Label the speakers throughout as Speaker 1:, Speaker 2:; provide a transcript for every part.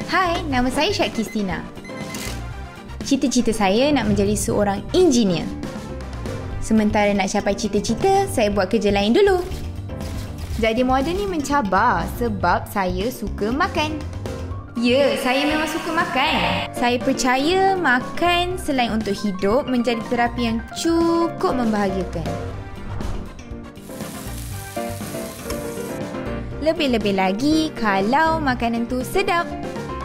Speaker 1: Hai, nama saya Syed Kristina. Cita-cita saya nak menjadi seorang engineer. Sementara nak capai cita-cita, saya buat kerja lain dulu. Jadi model ni mencabar sebab saya suka makan. Ya, saya memang suka makan. Saya percaya makan selain untuk hidup menjadi terapi yang cukup membahagiakan. Lebih-lebih lagi kalau makanan tu sedap.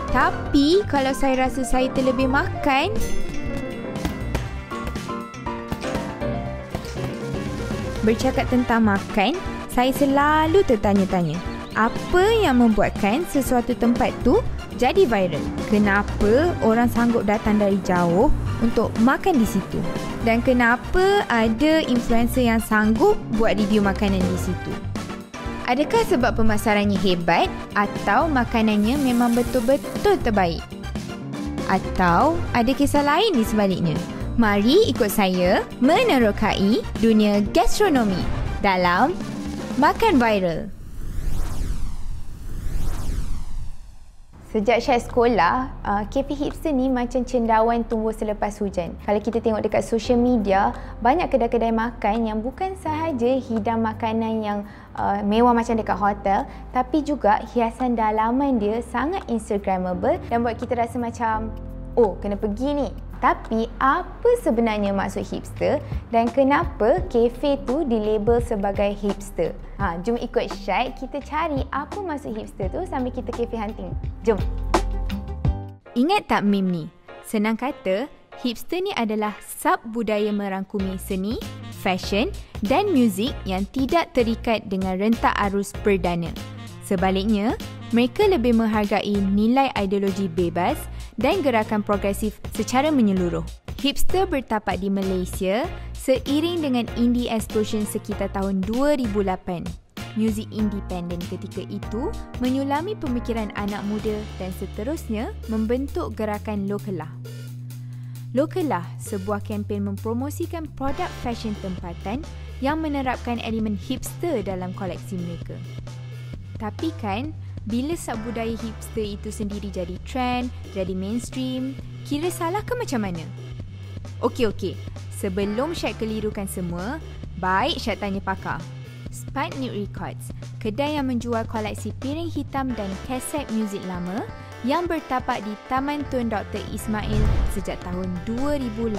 Speaker 1: Tapi kalau saya rasa saya terlebih makan, bercakap tentang makan, saya selalu tertanya-tanya, apa yang membuatkan sesuatu tempat tu jadi viral? Kenapa orang sanggup datang dari jauh untuk makan di situ? Dan kenapa ada influencer yang sanggup buat review makanan di situ? Adakah sebab pemasarannya hebat atau makanannya memang betul-betul terbaik? Atau ada kisah lain di sebaliknya? Mari ikut saya menerokai dunia gastronomi dalam Makan Viral. Sejak saya sekolah, kafe hipster ni macam cendawan tumbuh selepas hujan. Kalau kita tengok dekat social media, banyak kedai-kedai makan yang bukan sahaja hidang makanan yang mewah macam dekat hotel, tapi juga hiasan dalaman dia sangat instagramable dan buat kita rasa macam, oh, kena pergi ni. Tapi apa sebenarnya maksud hipster dan kenapa kafe tu dilabel sebagai hipster? Jom ikut Syed, kita cari apa maksud hipster tu sambil kita kafe hunting. Jom. Ingat tak meme ni? Senang kata, hipster ni adalah sub-budaya merangkumi seni, fashion dan muzik yang tidak terikat dengan rentak arus perdana. Sebaliknya, mereka lebih menghargai nilai ideologi bebas dan gerakan progresif secara menyeluruh. Hipster bertapak di Malaysia seiring dengan indie explosion sekitar tahun 2008. Muzik independen ketika itu menyulami pemikiran anak muda dan seterusnya membentuk gerakan Lokalah. Lokalah, sebuah kempen mempromosikan produk fashion tempatan yang menerapkan elemen hipster dalam koleksi mereka. Tapi kan, bila sub-budaya hipster itu sendiri jadi trend, jadi mainstream, kira salah ke macam mana? Okey. Sebelum Syed kelirukan semua, baik Syed tanya pakar. Sputnik Records, kedai yang menjual koleksi piring hitam dan kaset muzik lama yang bertapak di Taman Tun Dr. Ismail sejak tahun 2018.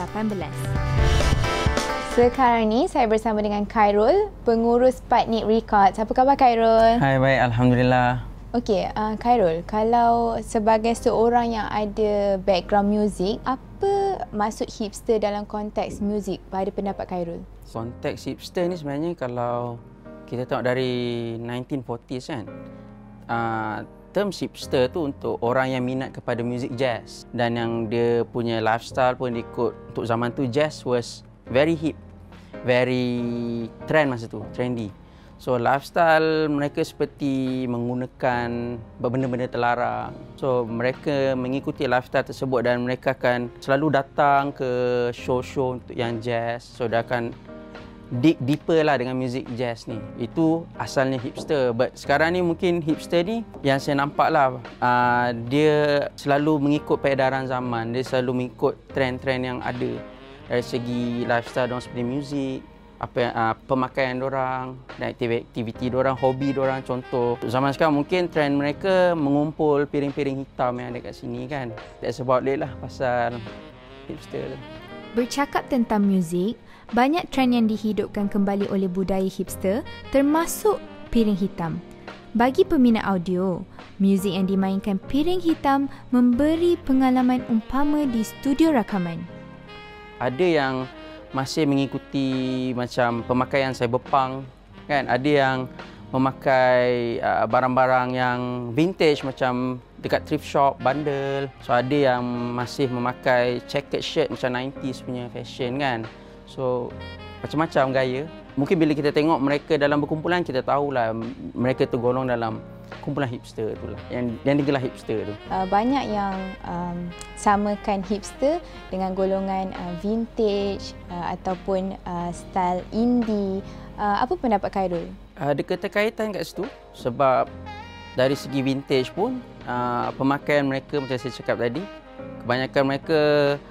Speaker 1: Sekarang ni saya bersama dengan Khairul, pengurus Sputnik Records. Apa khabar Khairul?
Speaker 2: Hai, baik. Alhamdulillah.
Speaker 1: Okey, Khairul, kalau sebagai seorang yang ada background muzik, apa maksud hipster dalam konteks muzik pada pendapat Khairul?
Speaker 2: Konteks hipster ni sebenarnya kalau kita tengok dari 1940s kan, term hipster tu untuk orang yang minat kepada muzik jazz dan yang dia punya lifestyle pun ikut untuk zaman tu jazz was very hip, very trend masa tu, trendy. So lifestyle mereka seperti menggunakan benda-benda terlarang. So mereka mengikuti lifestyle tersebut dan mereka akan selalu datang ke show-show untuk yang jazz. So dia akan dig deeper lah dengan music jazz ni. Itu asalnya hipster. But sekarang ni mungkin hipster ni yang saya nampak lah, dia selalu mengikut peredaran zaman. Dia selalu mengikut trend-trend yang ada dari segi lifestyle diorang seperti muzik, pemakaian diorang, dan aktiviti diorang, hobi diorang. Contoh zaman sekarang mungkin trend mereka mengumpul piring-piring hitam yang ada kat sini kan. That's about it lah pasal hipster tu.
Speaker 1: Bercakap tentang muzik, banyak trend yang dihidupkan kembali oleh budaya hipster termasuk piring hitam. Bagi peminat audio, muzik yang dimainkan piring hitam memberi pengalaman umpama di studio rakaman.
Speaker 2: Ada yang masih mengikuti macam pemakaian cyberpunk kan, ada yang memakai barang-barang yang vintage macam dekat thrift shop, bundle. So ada yang masih memakai checkered shirt macam 90s punya fashion kan. So macam-macam gaya. Mungkin bila kita tengok mereka dalam berkumpulan, kita tahulah mereka tergolong dalam kumpulan hipster tu lah, yang digelar hipster tu.
Speaker 1: Banyak yang samakan hipster dengan golongan vintage ataupun style indie. Apa pendapat Khairul?
Speaker 2: Ada keterkaitan kat situ sebab dari segi vintage pun pemakaian mereka macam saya cakap tadi, kebanyakan mereka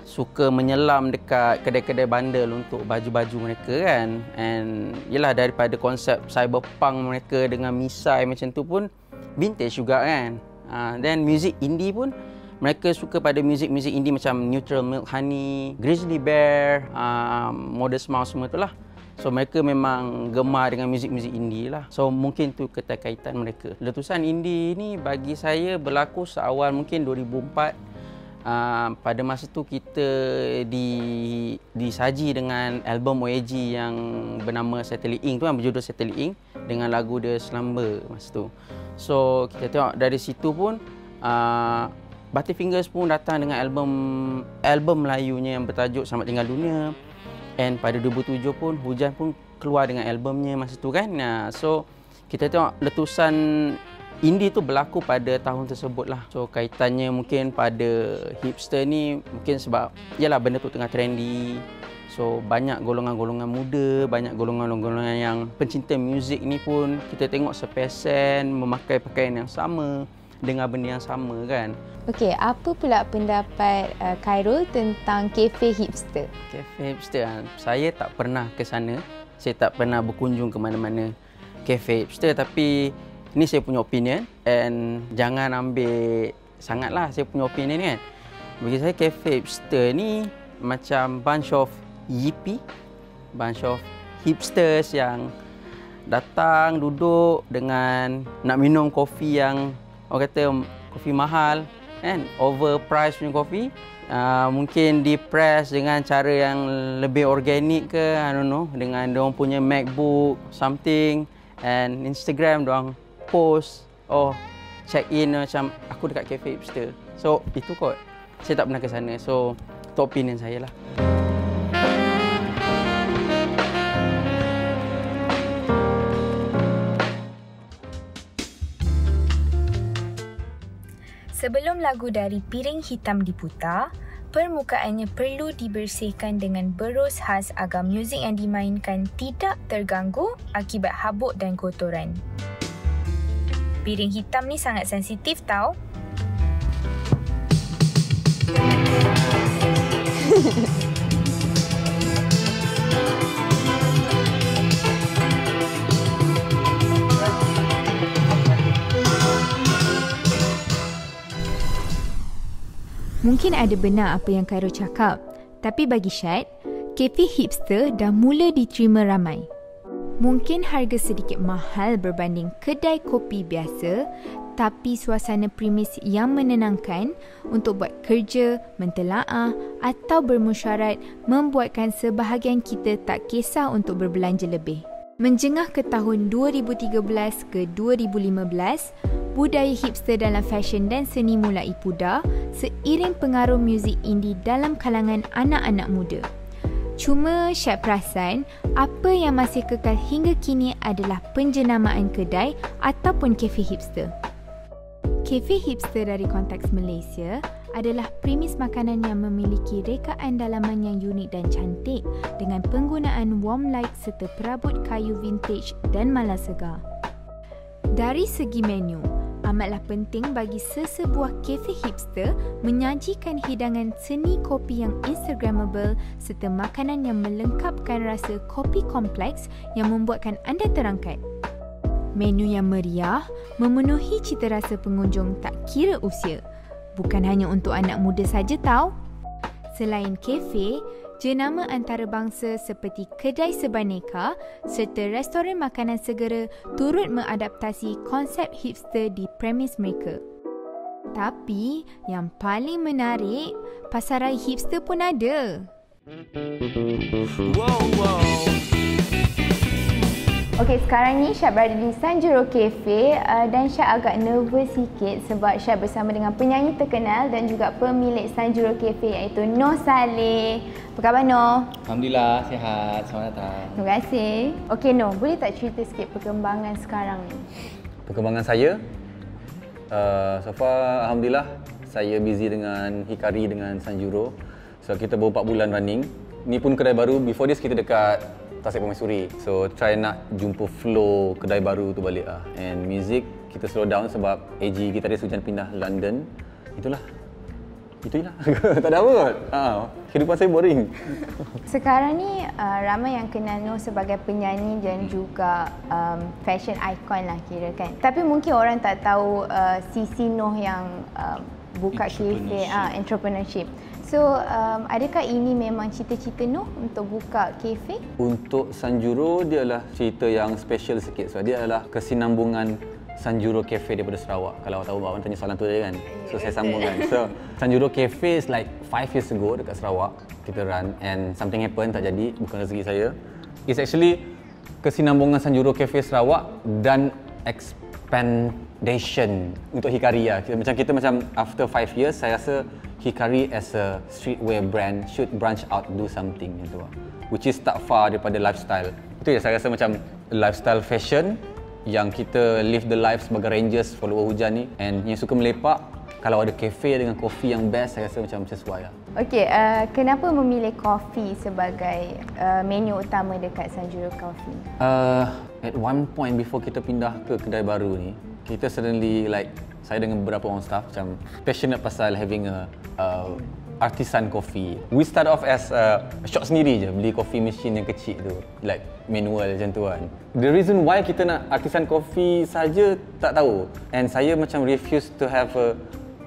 Speaker 2: suka menyelam dekat kedai-kedai bandel untuk baju-baju mereka kan. And yelah, daripada konsep cyberpunk mereka dengan misai macam tu pun vintage juga kan. Then music indie pun mereka suka pada muzik-muzik indie macam Neutral Milk Honey, Grizzly Bear, Modest Mouse semua tu lah. So mereka memang gemar dengan muzik-muzik indie lah. So mungkin tu keterkaitan mereka. Letusan indie ni bagi saya berlaku seawal mungkin 2004. Pada masa tu kita disaji dengan album OAG yang bernama Satellite Ink tu kan, berjudul Satellite Ink dengan lagu dia Slumber masa tu. So kita tengok dari situ pun Butterfingers pun datang dengan album Melayunya yang bertajuk Selamat Tinggal Dunia. And pada 2007 pun Hujan pun keluar dengan albumnya masa tu kan. So kita tengok letusan indie tu berlaku pada tahun tersebut lah. So kaitannya mungkin pada hipster ni mungkin sebab yalah benda tu tengah trendy. So banyak golongan-golongan muda, banyak golongan-golongan yang pencinta muzik ni pun kita tengok sepesen memakai pakaian yang sama, dengar benda yang sama kan.
Speaker 1: Okey, apa pula pendapat Khairul tentang kafe hipster?
Speaker 2: Kafe hipster, saya tak pernah ke sana. Saya tak pernah berkunjung ke mana-mana kafe hipster, tapi ini saya punya opinion and jangan ambil sangatlah saya punya opinion kan. Bagi saya kafe hipster ni macam bunch of yippie, bunch of hipsters yang datang duduk dengan nak minum kopi yang orang kata kopi mahal kan, overpriced punya kopi. Mungkin di press dengan cara yang lebih organik ke, I don't know, dengan diorang punya MacBook something, and Instagram diorang post check in macam aku dekat cafe hipster. So itu kot, saya tak pernah ke sana. So itu opinion saya lah.
Speaker 3: Sebelum lagu dari Piring Hitam diputar, permukaannya perlu dibersihkan dengan berus khas agar muzik yang dimainkan tidak terganggu akibat habuk dan kotoran. Piring hitam ni sangat sensitif tau.
Speaker 1: Mungkin ada benar apa yang Khairul cakap, tapi bagi Syed, kafe hipster dah mula diterima ramai. Mungkin harga sedikit mahal berbanding kedai kopi biasa, tapi suasana premis yang menenangkan untuk buat kerja, mentelaah atau bermusyarat membuatkan sebahagian kita tak kisah untuk berbelanja lebih. Menjengah ke tahun 2013 ke 2015, budaya hipster dalam fashion dan seni mulai pudar seiring pengaruh muzik indie dalam kalangan anak-anak muda. Cuma Syed perasan, apa yang masih kekal hingga kini adalah penjenamaan kedai ataupun kafe hipster. Kafe hipster dari konteks Malaysia adalah premis makanan yang memiliki rekaan dalaman yang unik dan cantik dengan penggunaan warm light serta perabot kayu vintage dan malas segar. Dari segi menu, amatlah penting bagi sesebuah kafe hipster menyajikan hidangan seni kopi yang instagramable serta makanan yang melengkapkan rasa kopi kompleks yang membuatkan anda terangkat. Menu yang meriah memenuhi cita rasa pengunjung tak kira usia. Bukan hanya untuk anak muda saja tau. Selain kafe, jenama antarabangsa seperti kedai sebaneka serta restoran makanan segera turut mengadaptasi konsep hipster di premis mereka. Tapi yang paling menarik, pasaran hipster pun ada. Okey, sekarang ni Syed berada di Sanjuro Cafe dan Syed agak nervous sikit sebab Syed bersama dengan penyanyi terkenal dan juga pemilik Sanjuro Cafe iaitu Noh Saleh. Apa khabar Noh?
Speaker 4: Alhamdulillah, sihat. Selamat datang.
Speaker 1: Terima kasih. Okey Noh, boleh tak cerita sikit perkembangan sekarang ni?
Speaker 4: Perkembangan saya? So far, Alhamdulillah, saya busy dengan Hikari dengan Sanjuro. So kita baru 4 bulan running. Ni pun kedai baru, before this kita dekat Tasik Permaisuri. So try nak jumpa flow kedai baru tu balik lah. And music kita slow down sebab AG gitaris Hujan pindah London. Itulah. Tak ada apa kot. Kehidupan saya boring.
Speaker 1: Sekarang ni ramai yang kenal Noh sebagai penyanyi dan juga fashion icon lah kira kan. Tapi mungkin orang tak tahu sisi Noh yang buka kafe, entrepreneurship. So, adakah ini memang cita-cita Noh untuk buka kafe?
Speaker 4: Untuk Sanjuro, dia adalah cerita yang special sikit. So, dia adalah kesinambungan Sanjuro Cafe daripada Sarawak. Kalau awak tahu, awak tanya soalan tu je kan. So, saya sambungkan. So, Sanjuro Cafe is like 5 years ago dekat Sarawak. Kita run and something happen, tak jadi. Bukan rezeki saya. It's actually kesinambungan Sanjuro Cafe Sarawak dan expandation untuk Hikari lah. Kita macam after 5 years, saya rasa Hikari as a streetwear brand should branch out, do something gitu lah. Which is tak far daripada lifestyle. Itu je saya rasa macam lifestyle fashion yang kita live the life sebagai rangers follower Hujan ni, and yang suka melepak, kalau ada cafe dengan kopi yang best, saya rasa macam sesuai lah.
Speaker 1: Okey, kenapa memilih kopi sebagai menu utama dekat Sanjuro Coffee?
Speaker 4: At one point before kita pindah ke kedai baru ni, kita suddenly like, saya dengan beberapa orang staff macam passionate pasal having a artisan coffee. We start off as shop sendiri je, beli coffee machine yang kecil tu, like manual macam tu kan. The reason why kita nak artisan coffee saja tak tahu, and saya macam refuse to have a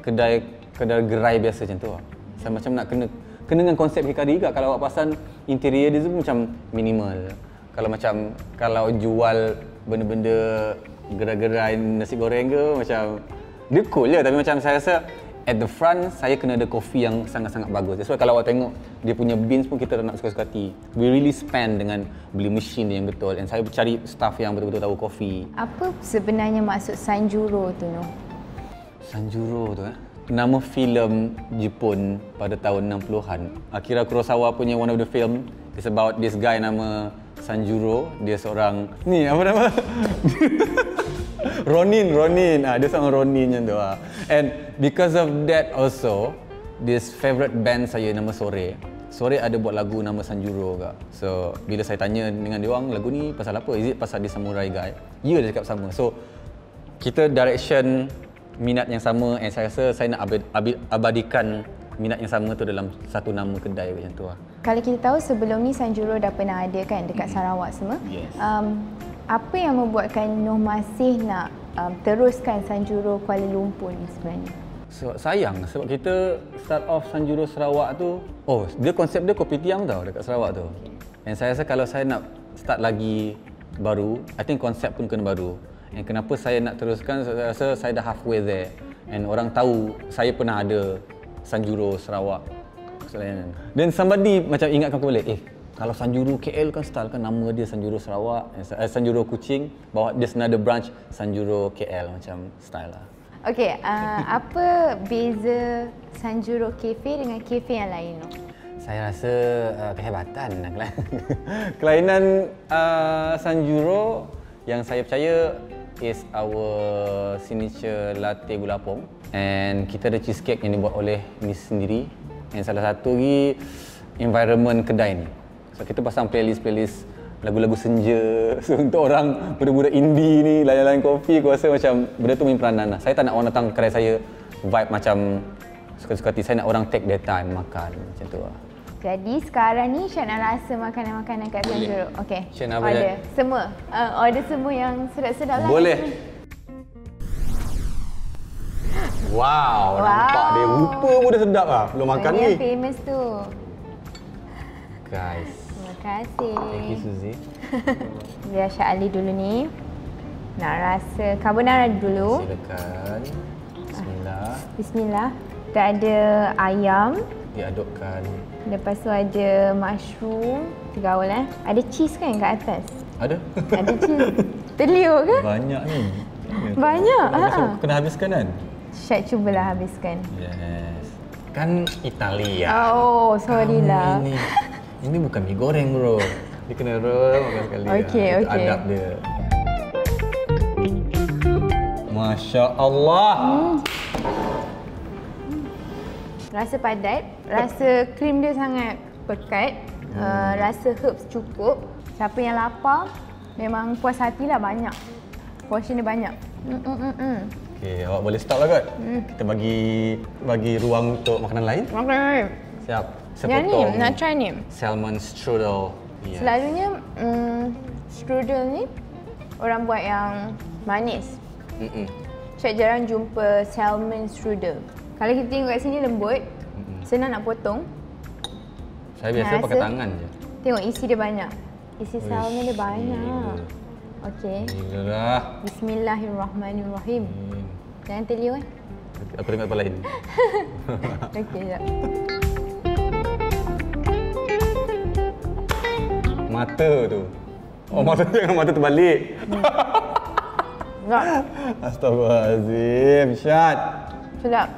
Speaker 4: kedai gerai biasa macam tu lah. Saya macam nak kena dengan konsep Hikari juga. Kalau awak perasan interior dia tu macam minimal. Kalau jual benda-benda gerai-gerai nasi goreng ke, macam dia cool je, tapi macam saya rasa at the front saya kena ada kopi yang sangat-sangat bagus. That's why kalau awak tengok dia punya beans pun kita nak suka-suka hati. We really spend dengan beli mesin yang betul, and saya cari staff yang betul-betul tahu kopi.
Speaker 1: Apa sebenarnya maksud Sanjuro tu Noh?
Speaker 4: Sanjuro tu nama filem Jepun pada tahun 60-an. Akira Kurosawa punya one of the film is about this guy nama Sanjuro. Dia seorang ni apa nama? Ronin. Dia seorang Ronin macam tu lah. And because of that also, this favorite band saya nama Sore ada buat lagu nama Sanjuro juga. So bila saya tanya dengan dia orang, lagu ni pasal apa? Is it pasal dia samurai guy? Ya, dia cakap sama. So kita direction minat yang sama, and saya rasa saya nak abadikan minat yang sama tu dalam satu nama kedai macam tu lah.
Speaker 1: Kalau kita tahu sebelum ni Sanjuro dah pernah ada kan dekat Sarawak semua.
Speaker 4: Yes.
Speaker 1: Apa yang membuatkan Noh masih nak teruskan Sanjuro Kuala Lumpur ni sebenarnya?
Speaker 4: Sayang sebab kita start off Sanjuro Sarawak tu, dia konsep dia kopitiam tau dekat Sarawak tu. And saya rasa kalau saya nak start lagi baru, I think konsep pun kena baru. And kenapa saya nak teruskan, saya rasa saya dah halfway there. And orang tahu saya pernah ada Sanjuro Sarawak. Dan somebody macam ingatkan aku balik, kalau Sanjuro KL kan style kan nama dia Sanjuro Sarawak, Sanjuro Kuching, bawa dia another branch Sanjuro KL macam style lah.
Speaker 1: Okey, apa beza Sanjuro Cafe dengan kafe yang lain?
Speaker 4: Saya rasa kehebatan kelainan Sanjuro yang saya percaya is our signature latte gula apung, and kita ada cheesecake yang dibuat oleh Miss sendiri, and salah satu lagi environment kedai ni. So kita pasang playlist lagu-lagu senja. So untuk orang budak-budak indie ni layan-layan kopi, aku rasa macam benda tu main peranan lah. Saya tak nak orang datang kedai saya vibe macam suka-suka hati. Saya nak orang take their time makan macam tu lah.
Speaker 1: Jadi sekarang ni Syed nak rasa makanan-makanan kat Sanjuro. Okey.
Speaker 4: Syed nak
Speaker 1: order semua. Order semua yang sedap-sedap lah.
Speaker 4: Boleh. Wow, nampak dia rupa pun dah sedap lah. Belum makan ni.
Speaker 1: Yang famous tu.
Speaker 4: Guys.
Speaker 1: Terima kasih.
Speaker 4: Thank you Suzy.
Speaker 1: Biar Syed Ali dulu ni. Nak rasa carbonara dulu.
Speaker 4: Silakan. Bismillah.
Speaker 1: Bismillah. Kita ada ayam.
Speaker 4: Diadukkan.
Speaker 1: Lepas tu ada mushroom. Tiga awal Ada cheese kan kat atas?
Speaker 4: Ada.
Speaker 1: Ada cheese. Terliuk ke?
Speaker 4: Banyak ni.
Speaker 1: Banyak.
Speaker 4: Kena habiskan kan?
Speaker 1: Syed cubalah habiskan.
Speaker 4: Yes. Kan Italia.
Speaker 1: Oh, sorry lah.
Speaker 4: Ini bukan mie goreng bro. Dia kena roll makan sekali.
Speaker 1: Okey.
Speaker 4: Adab dia. Masya Allah.
Speaker 1: Rasa padat, rasa krim dia sangat pekat, rasa herbs cukup. Siapa yang lapar, memang puas hatilah banyak. Portion dia banyak.
Speaker 4: Okey, awak boleh stop lah kot. Kita bagi ruang untuk makanan lain.
Speaker 1: Makanan lain.
Speaker 4: Siap.
Speaker 1: Yang ni, nak try ni.
Speaker 4: Salmon strudel. Yes.
Speaker 1: Selalunya strudel ni orang buat yang manis. Saya jarang jumpa salmon strudel. Kalau kita tengok kat sini lembut, senang nak potong.
Speaker 4: Saya biasa pakai tangan je.
Speaker 1: Tengok isi dia banyak. Isi salmon dia banyak. Okey.
Speaker 4: Gila.
Speaker 1: Bismillahirrahmanirrahim. Jangan terliur kan?
Speaker 4: Aku tengok tempat lain.
Speaker 1: Okey, jap.
Speaker 4: Mata tu. Oh, mata jangan mata terbalik.
Speaker 1: Sedap.
Speaker 4: Astaghfirullahalazim. Syad.
Speaker 1: Sedap.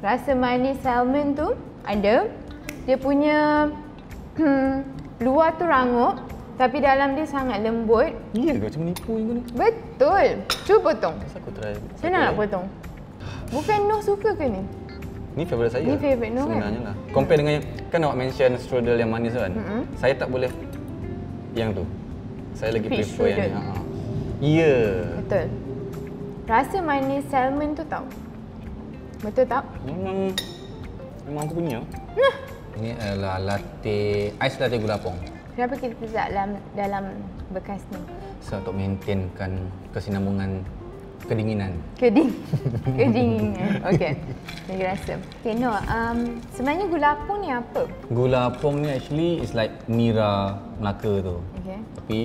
Speaker 1: Rasa manis salmon tu ada. Dia punya luar tu rangup tapi dalam dia sangat lembut.
Speaker 4: Ya ke? Macam menipu je ni.
Speaker 1: Betul. Cuba potong.
Speaker 4: Masa aku try.
Speaker 1: Senang nak potong. Bukan Noh suka ke ni?
Speaker 4: Ni favourite saya.
Speaker 1: Ni favourite Noh kan?
Speaker 4: Sebenarnya lah. Compare dengan kan awak mention strudel yang manis kan. Saya tak boleh yang tu. Saya lagi
Speaker 1: Fish
Speaker 4: prefer yang
Speaker 1: strudel.
Speaker 4: ni. Ya.
Speaker 1: Betul. Rasa manis salmon tu tau. Betul tak?
Speaker 4: Memang aku punya. Ini adalah latte, ais latte gula pong.
Speaker 1: Kenapa kita letak dalam bekas ni?
Speaker 4: So, untuk maintainkan kesinambungan kedinginan.
Speaker 1: Kedinginan. Okey. Lagi rasa. Okay, Noh, sebenarnya gula apung ni apa?
Speaker 4: Gula pong ni actually is like nira Melaka tu.
Speaker 1: Okey.
Speaker 4: Tapi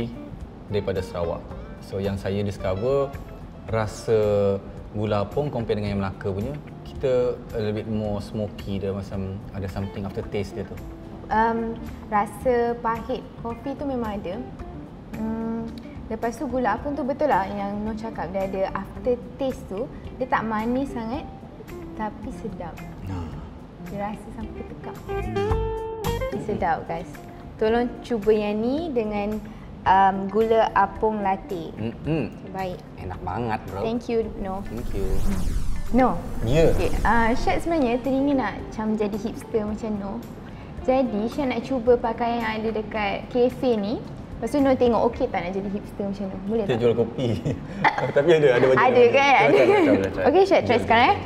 Speaker 4: daripada Sarawak. So yang saya discover rasa gula pong compare dengan yang Melaka punya, kita a little bit more smoky, dia macam ada something after taste dia tu.
Speaker 1: Rasa pahit kopi tu memang ada. Lepas tu gula apung tu betul lah yang Noh cakap, dia ada after taste tu. Dia tak manis sangat tapi sedap. Dia rasa sampai tekak. Sedap guys. Tolong cuba yang ni dengan gula apung latte. Baik.
Speaker 4: Enak banget bro.
Speaker 1: Thank you Noh.
Speaker 4: Thank you.
Speaker 1: Noh.
Speaker 4: Ya.
Speaker 1: Okay. Syed sebenarnya teringin nak macam jadi hipster macam Noh. Jadi Syed nak cuba pakaian yang ada dekat kafe ni. Lepas tu Noh tengok okey tak nak jadi hipster macam Noh. Boleh
Speaker 4: Kita
Speaker 1: tak?
Speaker 4: jual kopi. Tapi ada baju.
Speaker 1: Ada kan? Ada. Okey Syed, try sekarang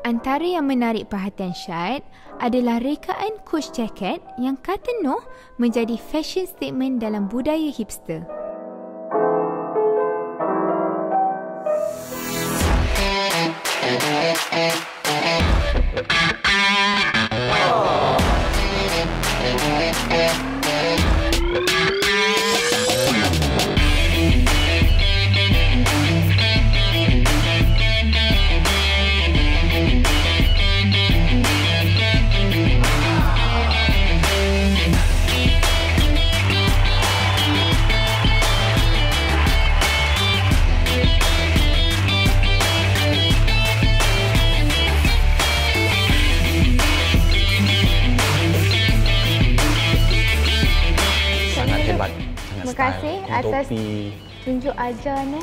Speaker 3: Antara yang menarik perhatian Syed adalah rekaan Coach jacket yang kata Noh menjadi fashion statement dalam budaya hipster.
Speaker 1: Terima kasih atas tunjuk ajar ni.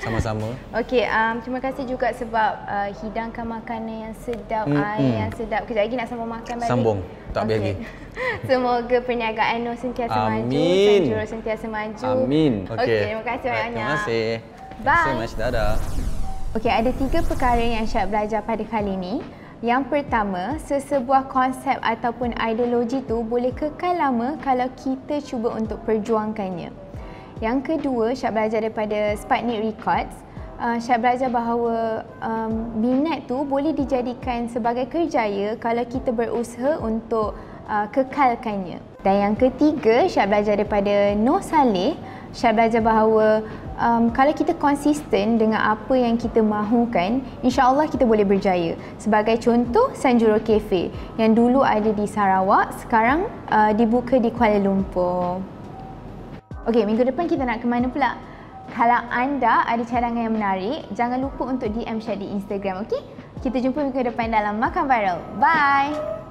Speaker 4: Sama-sama.
Speaker 1: Okey, terima kasih juga sebab hidangkan makanan yang sedap, air yang sedap. Kejap lagi nak sambung makan balik.
Speaker 4: Sambung. Tak habis lagi.
Speaker 1: Semoga perniagaan Noh sentiasa maju, Sanjuro sentiasa maju.
Speaker 4: Amin.
Speaker 1: Okey, terima kasih banyak.
Speaker 4: Terima kasih.
Speaker 1: Bye.
Speaker 4: Terima kasih. Dadah.
Speaker 1: Okey, ada 3 perkara yang Syed belajar pada kali ini. Yang pertama, sesebuah konsep ataupun ideologi tu boleh kekal lama kalau kita cuba untuk perjuangkannya. Yang kedua, Syed belajar daripada Sputnik Records. Syed belajar bahawa minat tu boleh dijadikan sebagai kerjaya kalau kita berusaha untuk kekalkannya. Dan yang ketiga, Syed belajar daripada Noh Saleh. Syed belajar bahawa kalau kita konsisten dengan apa yang kita mahukan, insya-Allah kita boleh berjaya. Sebagai contoh, Sanjuro Cafe yang dulu ada di Sarawak, sekarang dibuka di Kuala Lumpur. Okey, minggu depan kita nak ke mana pula? Kalau anda ada cadangan yang menarik, jangan lupa untuk DM Syed di Instagram, okey? Kita jumpa minggu depan dalam Makan Viral. Bye!